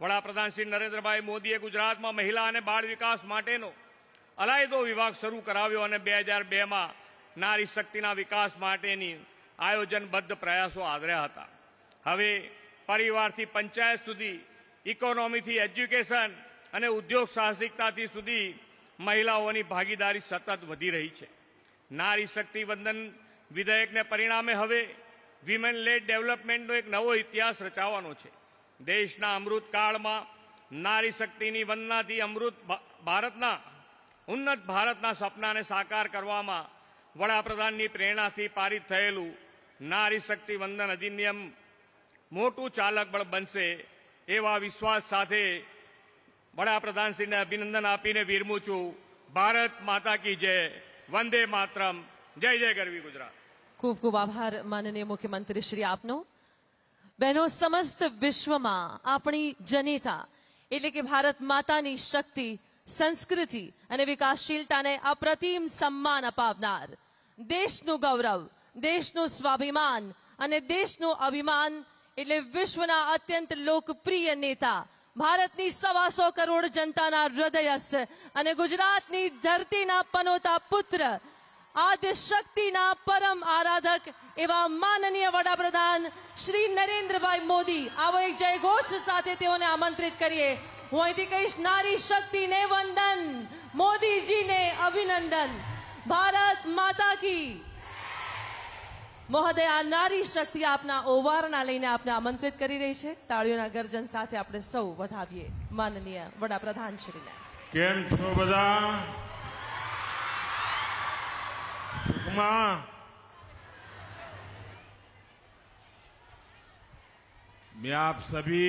વડાપ્રધાન શ્રી નરેન્દ્રભાઈ મોદીએ ગુજરાતમાં મહિલા અને બાળ વિકાસ માટેનો અલાયદો વિભાગ શરૂ કરાવ્યો અને 2002માં નારી શક્તિના વિકાસ માટેની આયોજનબદ્ધ પ્રયાસો આદર્યા હતા. હવે પરિવારથી પંચાયત સુધી, ઇકોનોમીથી એજ્યુકેશન અને ઉદ્યોગ સાહસિકતાથી સુધી મહિલાઓની ભાગીદારી સતત વધી રહી છે. નારી શક્તિ વંદન વિધેયકને પરિણામે હવે વિમેન લેડ ડેવલપમેન્ટનો એક નવો ઇતિહાસ રચાવાનો છે. દેશના અમૃતકાળમાં નારી શક્તિની વંદનાથી ઉન્નત ભારતના સપનાને સાકાર કરવામાં વડાપ્રધાનની પ્રેરણાથી પારિત થયેલું નારી શક્તિ વંદન અધિનિયમ મોટું ચાલક બળ બનશે એવા વિશ્વાસ સાથે વડાપ્રધાનશ્રીને અભિનંદન આપીને વિરમું છું. ભારત માતા કી જય. વંદે માતરમ. જય જય ગરવી ગુજરાત. ખૂબ ખૂબ આભાર માનનીય મુખ્યમંત્રી શ્રી આપનો. બહેનો, સમસ્ત વિશ્વમાં આપણી જનેતા એટલે કે ભારત માતાની શક્તિ, સંસ્કૃતિ અને વિકાસશીલતાને અપ્રતિમ સન્માન અપાવનાર, દેશનું ગૌરવ, દેશનું સ્વાભિમાન અને દેશનું અભિમાન એટલે વિશ્વના અત્યંત લોકપ્રિય નેતા, ભારતની 125 કરોડ જનતાના હૃદયસ્થ અને ગુજરાતની ધરતીના પનોતા પુત્ર, આદ્ય શક્તિના પરમ આરાધક એવા માનનીય વડાપ્રધાન શ્રી નરેન્દ્રભાઈ મોદી. આવો એક જયઘોષ સાથે તેઓને આમંત્રિત કરીએ. હું અહીંથી કહીશ, નારી શક્તિને વંદન, મોદીજીને અભિનંદન. ભારત માતા કી. મહોદય, આ નારી શક્તિ આપના ઓવારણા લઈને આપને આમંત્રિત કરી રહી છે. તાળીઓના ગર્જન સાથે આપણે સૌ વધાવીએ માનનીય વડાપ્રધાન શ્રીને. કેમ છો બધા? સુખમાં? मैं आप सभी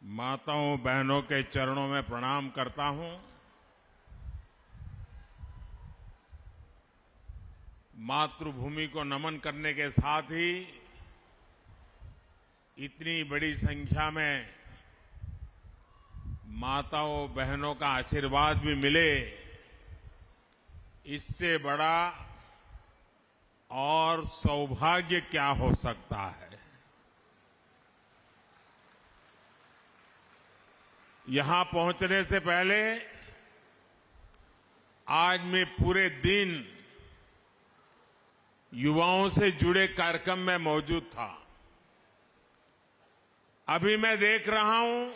माताओं बहनों के चरणों में प्रणाम करता हूं. मातृभूमि को नमन करने के साथ ही इतनी बड़ी संख्या में माताओं बहनों का आशीर्वाद भी मिले, इससे बड़ा और सौभाग्य क्या हो सकता है. यहां पहुंचने से पहले आज मैं पूरे दिन युवाओं से जुड़े कार्यक्रम में मौजूद था। अभी मैं देख रहा हूं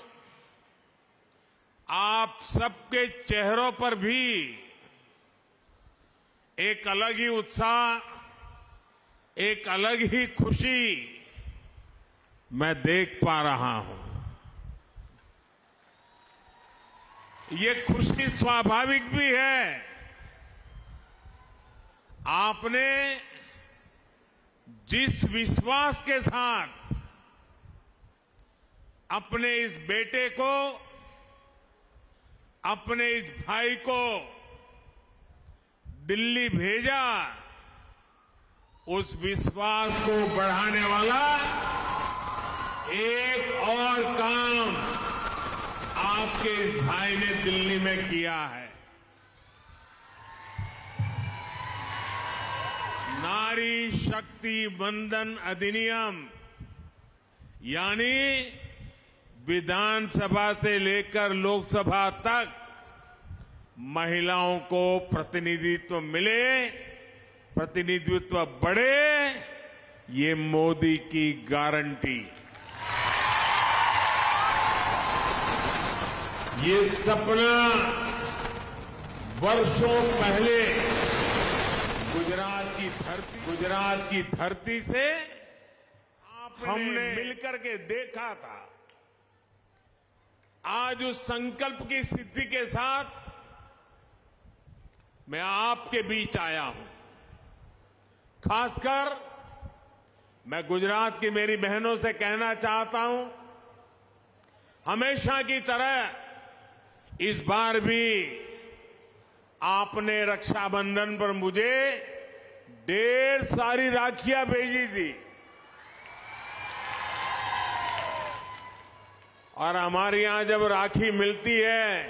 आप सबके चेहरों पर भी एक अलग ही उत्साह, एक अलग ही खुशी मैं देख पा रहा हूं। ये खुशी स्वाभाविक भी है। आपने जिस विश्वास के साथ अपने इस बेटे को, अपने इस भाई को दिल्ली भेजा, उस विश्वास को बढ़ाने वाला एक और काम आपके इस भाई ने दिल्ली में किया है। नारी शक्ति वंदन अधिनियम, यानी विधानसभा से लेकर लोकसभा तक महिलाओं को प्रतिनिधित्व मिले, प्रतिनिधित्व बढ़े, ये मोदी की गारंटी। ये सपना वर्षों पहले गुजरात की धरती से हमने मिलकर के देखा था। आज उस संकल्प की सिद्धि के साथ मैं आपके बीच आया हूं। खासकर मैं गुजरात की मेरी बहनों से कहना चाहता हूं, हमेशा की तरह इस बार भी आपने रक्षाबंधन पर मुझे ढेर सारी राखियां भेजी थी और हमारे यहां जब राखी मिलती है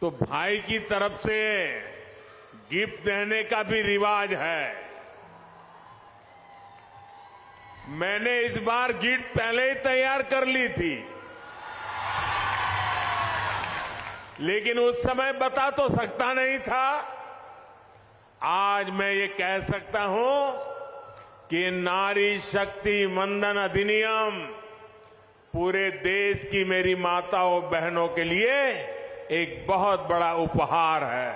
तो भाई की तरफ से गिफ्ट देने का भी रिवाज है। मैंने इस बार गिफ्ट पहले ही तैयार कर ली थी, लेकिन उस समय बता तो सकता नहीं था। आज मैं ये कह सकता हूं कि नारी शक्ति वंदन अधिनियम पूरे देश की मेरी माताओं बहनों के लिए एक बहुत बड़ा उपहार है।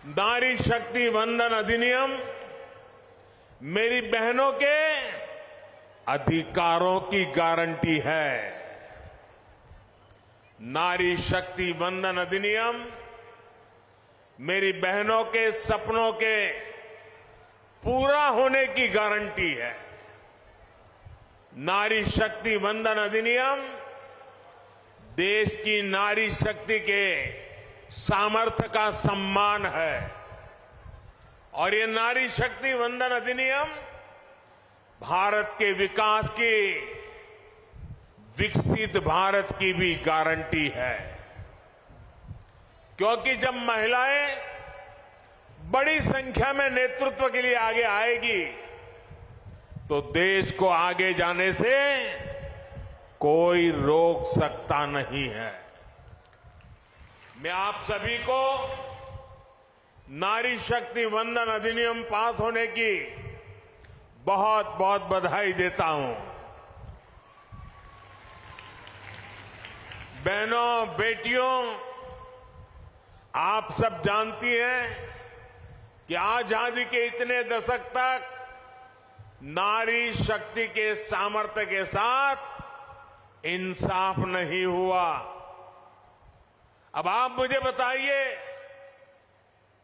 नारी शक्ति वंदन अधिनियम मेरी बहनों के अधिकारों की गारंटी है। नारी शक्ति वंदन अधिनियम मेरी बहनों के सपनों के पूरा होने की गारंटी है। नारी शक्ति वंदन अधिनियम देश की नारी शक्ति के सामर्थ्य का सम्मान है और ये नारी शक्ति वंदन अधिनियम भारत के विकास की, विकसित भारत की भी गारंटी है। क्योंकि जब महिलाएं बड़ी संख्या में नेतृत्व के लिए आगे आएगी तो देश को आगे जाने से कोई रोक सकता नहीं है। मैं आप सभी को नारी शक्ति वंदन अधिनियम पास होने की बहुत बहुत बधाई देता हूं। बहनों, बेटियों, आप सब जानती हैं कि आजादी के इतने दशक तक नारी शक्ति के सामर्थ्य के साथ इंसाफ नहीं हुआ। अब आप मुझे बताइए,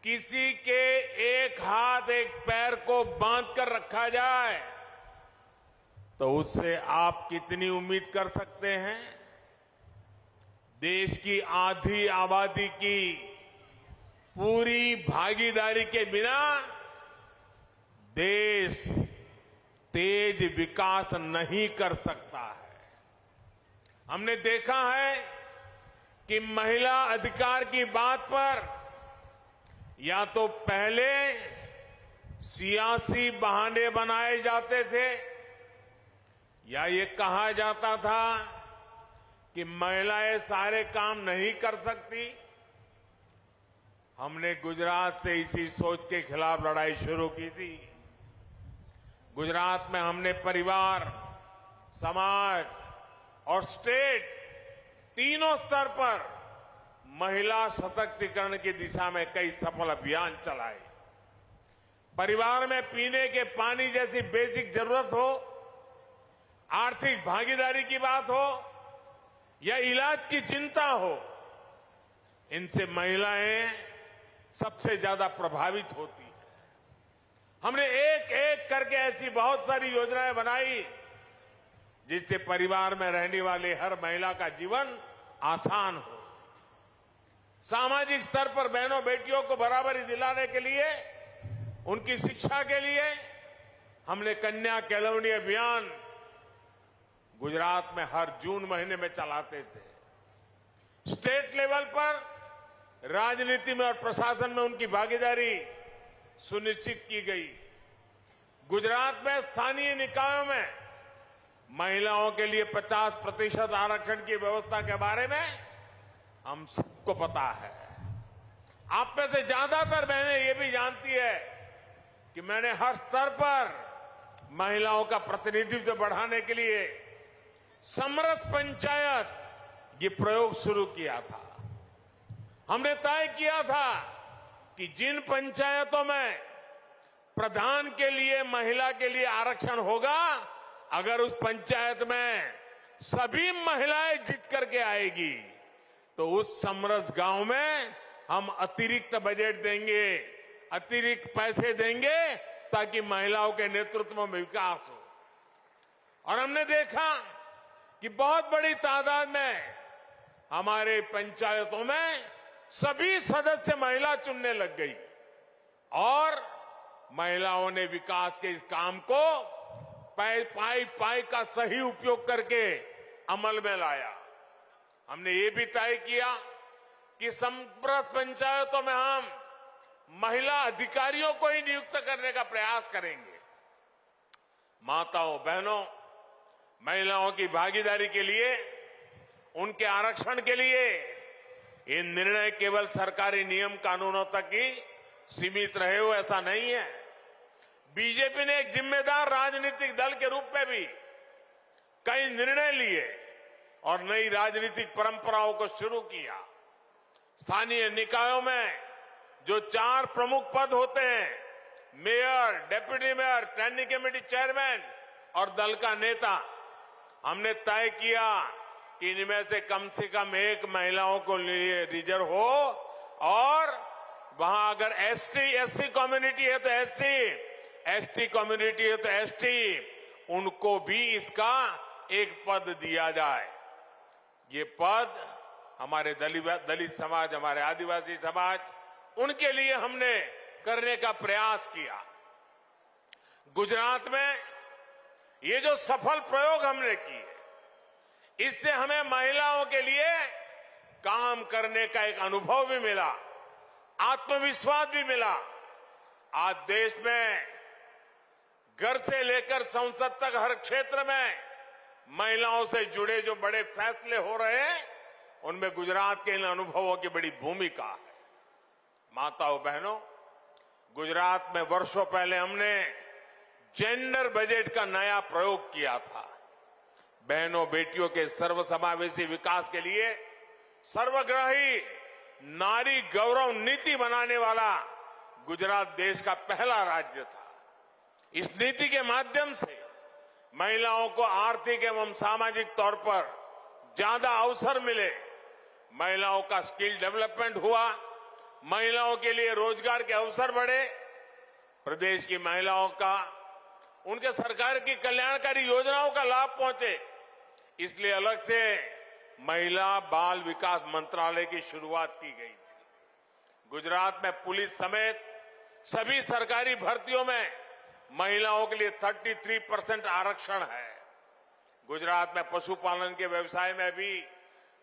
किसी के एक हाथ एक पैर को बांध कर रखा जाए तो उससे आप कितनी उम्मीद कर सकते हैं? देश की आधी आबादी की पूरी भागीदारी के बिना देश तेज विकास नहीं कर सकता है। हमने देखा है कि महिला अधिकार की बात पर या तो पहले सियासी बहाने बनाए जाते थे या ये कहा जाता था कि महिलाएं सारे काम नहीं कर सकती, हमने गुजरात से इसी सोच के खिलाफ लड़ाई शुरू की थी। गुजरात में हमने परिवार, समाज और स्टेट तीनों स्तर पर महिला सशक्तिकरण की दिशा में कई सफल अभियान चलाए। परिवार में पीने के पानी जैसी बेसिक जरूरत हो, आर्थिक भागीदारी की बात हो या इलाज की चिंता हो, इनसे महिलाएं सबसे ज्यादा प्रभावित होती हैं। हमने एक एक करके ऐसी बहुत सारी योजनाएं बनाई जिससे परिवार में रहने वाले हर महिला का जीवन आसान हो। सामाजिक स्तर पर बहनों बेटियों को बराबरी दिलाने के लिए, उनकी शिक्षा के लिए हमने कन्या केळवणी अभियान गुजरात में हर जून महीने में चलाते थे। स्टेट लेवल पर राजनीति में और प्रशासन में उनकी भागीदारी सुनिश्चित की गई। गुजरात में स्थानीय निकायों में महिलाओं के लिए 50% आरक्षण की व्यवस्था के बारे में हम सबको पता है। आप में से ज्यादातर बहनें ये भी जानती है कि मैंने हर स्तर पर महिलाओं का प्रतिनिधित्व बढ़ाने के लिए समरस पंचायत ये प्रयोग शुरू किया था। हमने तय किया था कि जिन पंचायतों में प्रधान के लिए, महिला के लिए आरक्षण होगा, अगर उस पंचायत में सभी महिलाएं जीत करके आएगी तो उस समरस गांव में हम अतिरिक्त बजट देंगे, अतिरिक्त पैसे देंगे ताकि महिलाओं के नेतृत्व में विकास हो। और हमने देखा कि बहुत बड़ी तादाद में हमारे पंचायतों में सभी सदस्य महिला चुनने लग गई और महिलाओं ने विकास के इस काम को पाई का सही उपयोग करके अमल में लाया। हमने ये भी तय किया कि समरस पंचायतों में हम महिला अधिकारियों को ही नियुक्त करने का प्रयास करेंगे। माताओं, बहनों, महिलाओं की भागीदारी के लिए, उनके आरक्षण के लिए ये निर्णय केवल सरकारी नियम कानूनों तक ही सीमित रहे हो ऐसा नहीं है। बीजेपी ने एक जिम्मेदार राजनीतिक दल के रूप में भी कई निर्णय लिए और नई राजनीतिक परंपराओं को शुरू किया। स्थानीय निकायों में जो 4 प्रमुख पद होते हैं, mayor, deputy mayor, standing committee chairman और दल का नेता, हमने तय किया कि इनमें से कम एक महिलाओं को लिए रिजर्व हो और वहां अगर एससी कम्युनिटी है तो एसटी कम्युनिटी है तो एसटी, उनको भी इसका एक पद दिया जाए। ये पद हमारे दलित समाज, हमारे आदिवासी समाज, उनके लिए हमने करने का प्रयास किया। गुजरात में ये जो सफल प्रयोग हमने किए, इससे हमें महिलाओं के लिए काम करने का एक अनुभव भी मिला, आत्मविश्वास भी मिला। आज देश में घर से लेकर संसद तक हर क्षेत्र में महिलाओं से जुड़े जो बड़े फैसले हो रहे हैं, उनमें गुजरात के इन अनुभवों की बड़ी भूमिका है। माताओं, बहनों, गुजरात में वर्षों पहले हमने जेंडर बजट का नया प्रयोग किया था। बहनों बेटियों के सर्वसमावेशी विकास के लिए सर्वग्राही नारी गौरव नीति बनाने वाला गुजरात देश का पहला राज्य था। इस नीति के माध्यम से महिलाओं को आर्थिक एवं सामाजिक तौर पर ज्यादा अवसर मिले, महिलाओं का स्किल डेवलपमेंट हुआ, महिलाओं के लिए रोजगार के अवसर बढ़े, प्रदेश की महिलाओं का उनके सरकार की कल्याणकारी योजनाओं का लाभ पहुंचे। इसलिए अलग से महिला बाल विकास मंत्रालय की शुरुआत की गई थी। गुजरात में पुलिस समेत सभी सरकारी भर्तियों में महिलाओं के लिए 33% आरक्षण है। गुजरात में पशुपालन के व्यवसाय में भी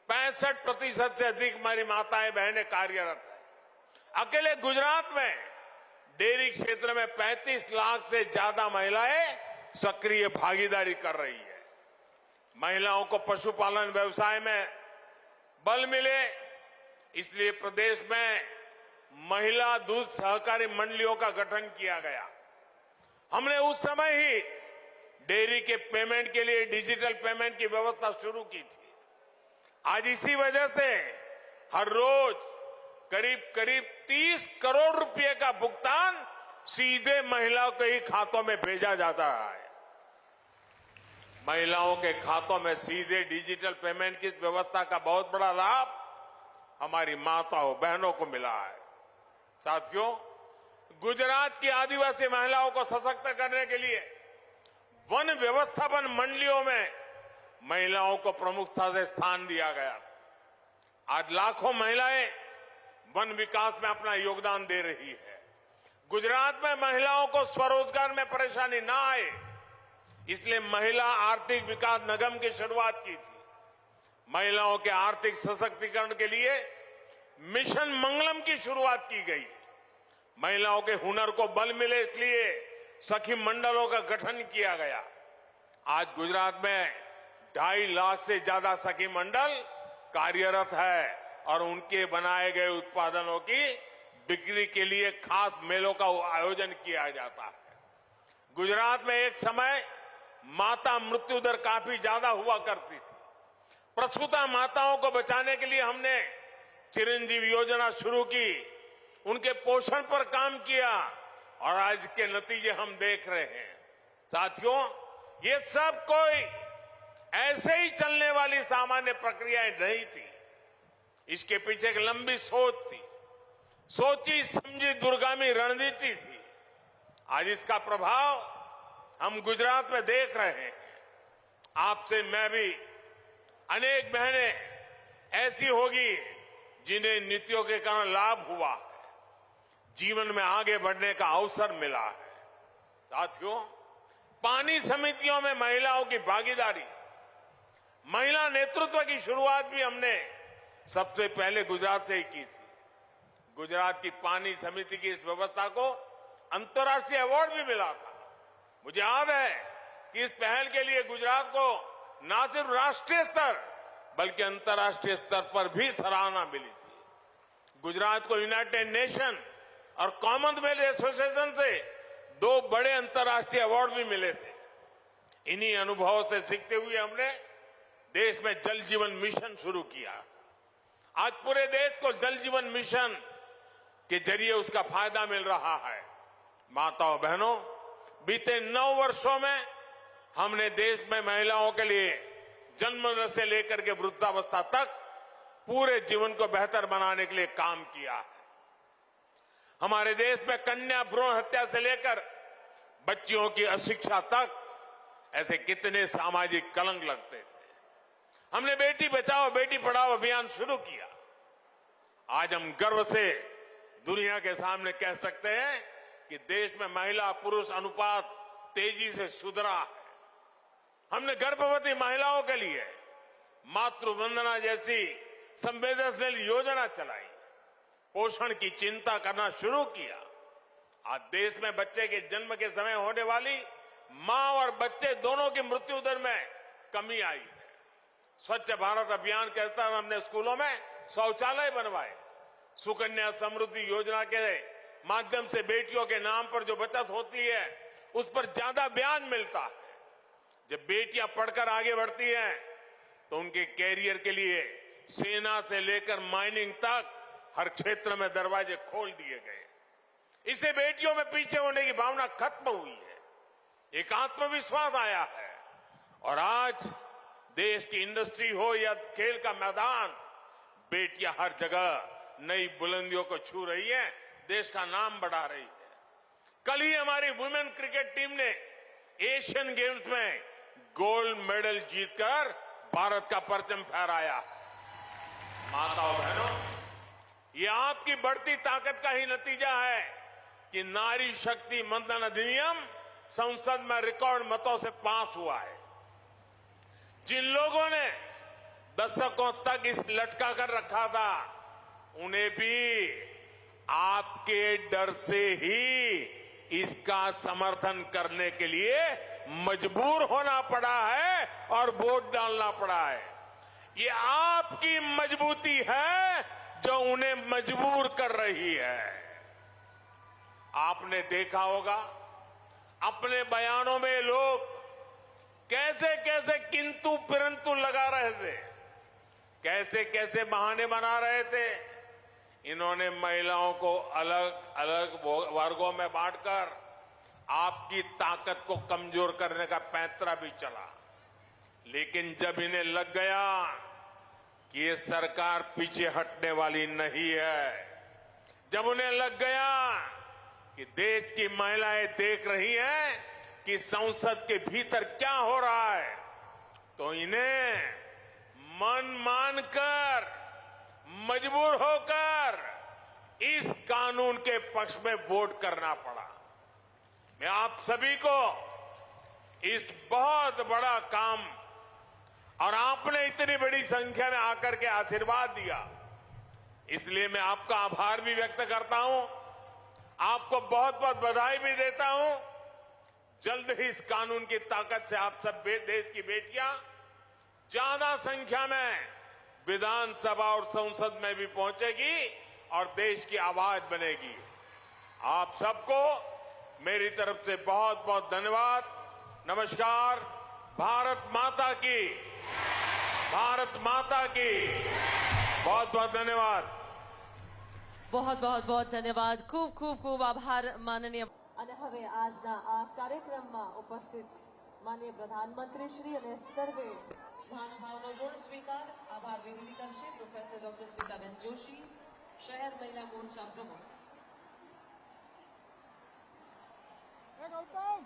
65% से अधिक हमारी माताएं बहनें कार्यरत है। अकेले गुजरात में डेयरी क्षेत्र में 35 लाख से ज्यादा महिलाएं सक्रिय भागीदारी कर रही है। महिलाओं को पशुपालन व्यवसाय में बल मिले, इसलिए प्रदेश में महिला दूध सहकारी मंडलियों का गठन किया गया। हमने उस समय ही डेयरी के पेमेंट के लिए डिजिटल पेमेंट की व्यवस्था शुरू की थी। आज इसी वजह से हर रोज करीब करीब 30 करोड़ रुपए का भुगतान सीधे महिलाओं के ही खातों में भेजा जाता है। महिलाओं के खातों में सीधे डिजिटल पेमेंट की व्यवस्था का बहुत बड़ा लाभ हमारी माताओं बहनों को मिला है। साथियों, गुजरात की आदिवासी महिलाओं को सशक्त करने के लिए वन व्यवस्थापन मंडलियों में महिलाओं को प्रमुखता से स्थान दिया गया। आज लाखों महिलाएं वन विकास में अपना योगदान दे रही है। गुजरात में महिलाओं को स्वरोजगार में परेशानी ना आए, इसलिए महिला आर्थिक विकास निगम की शुरुआत की थी। महिलाओं के आर्थिक सशक्तिकरण के लिए मिशन मंगलम की शुरुआत की गई। महिलाओं के हुनर को बल मिले, इसलिए सखी मंडलों का गठन किया गया। आज गुजरात में 2.5 लाख से ज्यादा सखी मंडल कार्यरत है और उनके बनाए गए उत्पादनों की बिक्री के लिए खास मेलों का आयोजन किया जाता है। गुजरात में एक समय माता मृत्यु दर काफी ज्यादा हुआ करती थी। प्रसूता माताओं को बचाने के लिए हमने चिरंजीवी योजना शुरू की, उनके पोषण पर काम किया और आज के नतीजे हम देख रहे हैं। साथियों, ये सब कोई ऐसे ही चलने वाली सामान्य प्रक्रियाएं नहीं थी। इसके पीछे एक लंबी सोच थी, सोची समझी दूरगामी रणनीति थी। आज इसका प्रभाव हम गुजरात में देख रहे हैं। आपसे मैं भी अनेक बहनें ऐसी होगी जिन्हें नीतियों के कारण लाभ हुआ है, जीवन में आगे बढ़ने का अवसर मिला है। साथियों, पानी समितियों में महिलाओं की भागीदारी, महिला नेतृत्व की शुरुआत भी हमने सबसे पहले गुजरात से ही की थी। गुजरात की पानी समिति की इस व्यवस्था को अंतर्राष्ट्रीय अवार्ड भी मिला था। मुझे याद है कि इस पहल के लिए गुजरात को न सिर्फ राष्ट्रीय स्तर बल्कि अंतर्राष्ट्रीय स्तर पर भी सराहना मिली थी। गुजरात को यूनाइटेड नेशन और कॉमनवेल्थ एसोसिएशन से 2 बड़े अंतर्राष्ट्रीय अवार्ड भी मिले थे। इन्हीं अनुभवों से सीखते हुए हमने देश में जल जीवन मिशन शुरू किया। आज पूरे देश को जल जीवन मिशन के जरिए उसका फायदा मिल रहा है। माताओं बहनों, बीते 9 वर्षों में हमने देश में महिलाओं के लिए जन्म से लेकर के वृद्धावस्था तक पूरे जीवन को बेहतर बनाने के लिए काम किया है। हमारे देश में कन्या भ्रूण हत्या से लेकर बच्चियों की अशिक्षा तक ऐसे कितने सामाजिक कलंक लगते थे। हमने बेटी बचाओ बेटी पढ़ाओ अभियान शुरू किया। आज हम गर्व से दुनिया के सामने कह सकते हैं कि देश में महिला पुरुष अनुपात तेजी से सुधरा है। हमने गर्भवती महिलाओं के लिए मातृ वंदना जैसी संवेदनशील योजना चलाई, पोषण की चिंता करना शुरू किया। आज देश में बच्चे के जन्म के समय होने वाली मां और बच्चे दोनों की मृत्यु दर में कमी आई है। स्वच्छ भारत अभियान के तहत हमने स्कूलों में शौचालय बनवाए। सुकन्या समृद्धि योजना के माध्यम से बेटियों के नाम पर जो बचत होती है उस पर ज्यादा ब्याज मिलता है। जब बेटियां पढ़कर आगे बढ़ती हैं तो उनके कैरियर के लिए सेना से लेकर माइनिंग तक हर क्षेत्र में दरवाजे खोल दिए गए। इससे बेटियों में पीछे होने की भावना खत्म हुई है, एक आत्मविश्वास आया है और आज देश की इंडस्ट्री हो या खेल का मैदान, बेटियां हर जगह नई बुलंदियों को छू रही है, देश का नाम बढ़ा रही है। कल ही हमारी वुमेन क्रिकेट टीम ने एशियन गेम्स में गोल्ड मेडल जीतकर भारत का परचम फहराया। माताओं बहनों, ये आपकी बढ़ती ताकत का ही नतीजा है कि नारी शक्ति वंदन अधिनियम संसद में रिकॉर्ड मतों से पास हुआ है। जिन लोगों ने दशकों तक इस लटका कर रखा था, उन्हें भी आपके डर से ही इसका समर्थन करने के लिए मजबूर होना पड़ा है और वोट डालना पड़ा है। ये आपकी मजबूती है जो उन्हें मजबूर कर रही है। आपने देखा होगा अपने बयानों में लोग कैसे कैसे किंतु परंतु लगा रहे थे, कैसे कैसे बहाने बना रहे थे। इन्होंने महिलाओं को अलग अलग वर्गों में बांटकर आपकी ताकत को कमजोर करने का पैंतरा भी चला। लेकिन जब इन्हें लग गया कि ये सरकार पीछे हटने वाली नहीं है, जब उन्हें लग गया कि देश की महिलाएं देख रही हैं कि संसद के भीतर क्या हो रहा है, तो इन्हें मन मानकर मजबूर होकर इस कानून के पक्ष में वोट करना पड़ा। मैं आप सभी को इस बहुत बड़ा काम और आपने इतनी बड़ी संख्या में आकर के आशीर्वाद दिया, इसलिए मैं आपका आभार भी व्यक्त करता हूं, आपको बहुत बहुत बधाई भी देता हूं। जल्द ही इस कानून की ताकत से आप सब देश की बेटियां ज्यादा संख्या में विधानसभा और संसद में भी पहुंचेगी और देश की आवाज बनेगी। आप सबको मेरी तरफ से बहुत बहुत धन्यवाद। नमस्कार। भारत माता की, भारत माता की बहुत बहुत धन्यवाद। बहुत बहुत बहुत ધન્યવાદ. ખૂબ ખૂબ ખૂબ આભાર માનનીય. અને હવે આજના આ કાર્યક્રમમાં ઉપસ્થિત માનનીય પ્રધાનમંત્રી શ્રી અને સર્વે મહાનુભાવનો ગુણ સ્વીકાર આભાર વિધિ કરશે પ્રોફેસર ડોક્ટર સ્મિતાબેન જોશી, શહેર મહિલા મોરચા પ્રમુખ. ગૌતમ